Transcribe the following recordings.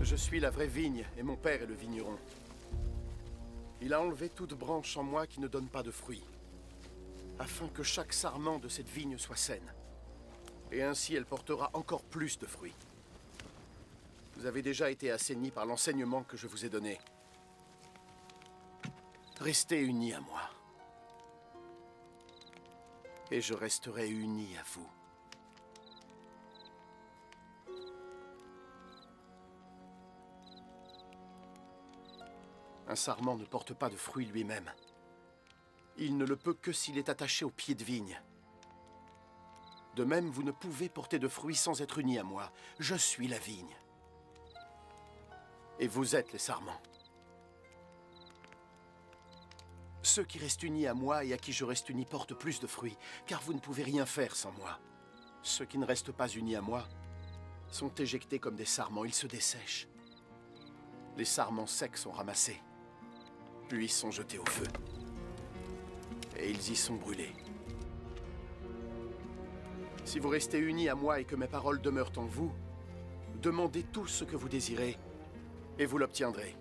Je suis la vraie vigne, et mon père est le vigneron. Il a enlevé toute branche en moi qui ne donne pas de fruits, afin que chaque sarment de cette vigne soit saine. Et ainsi elle portera encore plus de fruits. Vous avez déjà été assaini par l'enseignement que je vous ai donné. Restez unis à moi. Et je resterai uni à vous. Un sarment ne porte pas de fruit lui-même. Il ne le peut que s'il est attaché au pied de vigne. De même, vous ne pouvez porter de fruits sans être unis à moi. Je suis la vigne. Et vous êtes les sarments. Ceux qui restent unis à moi et à qui je reste uni portent plus de fruits, car vous ne pouvez rien faire sans moi. Ceux qui ne restent pas unis à moi sont éjectés comme des sarments, ils se dessèchent. Les sarments secs sont ramassés, puis sont jetés au feu. Et ils y sont brûlés. Si vous restez unis à moi et que mes paroles demeurent en vous, demandez tout ce que vous désirez, et vous l'obtiendrez.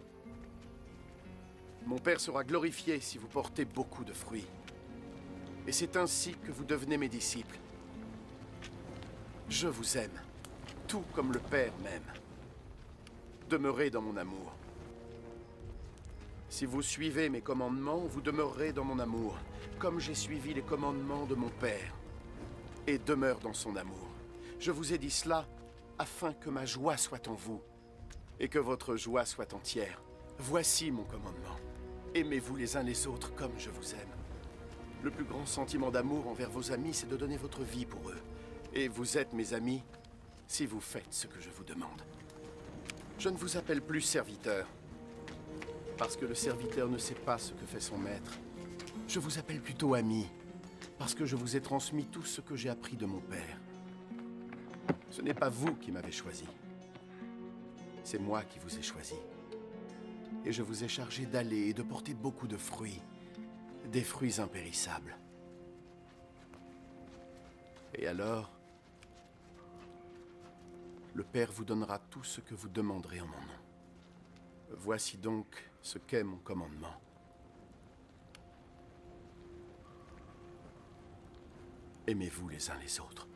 Mon Père sera glorifié si vous portez beaucoup de fruits. Et c'est ainsi que vous devenez mes disciples. Je vous aime, tout comme le Père m'aime. Demeurez dans mon amour. Si vous suivez mes commandements, vous demeurerez dans mon amour, comme j'ai suivi les commandements de mon Père, et demeure dans son amour. Je vous ai dit cela afin que ma joie soit en vous, et que votre joie soit entière. Voici mon commandement. Aimez-vous les uns les autres comme je vous aime. Le plus grand sentiment d'amour envers vos amis, c'est de donner votre vie pour eux. Et vous êtes mes amis si vous faites ce que je vous demande. Je ne vous appelle plus serviteur, parce que le serviteur ne sait pas ce que fait son maître. Je vous appelle plutôt ami, parce que je vous ai transmis tout ce que j'ai appris de mon Père. Ce n'est pas vous qui m'avez choisi. C'est moi qui vous ai choisi. Et je vous ai chargé d'aller et de porter beaucoup de fruits, des fruits impérissables. Et alors, le Père vous donnera tout ce que vous demanderez en mon nom. Voici donc ce qu'est mon commandement. Aimez-vous les uns les autres.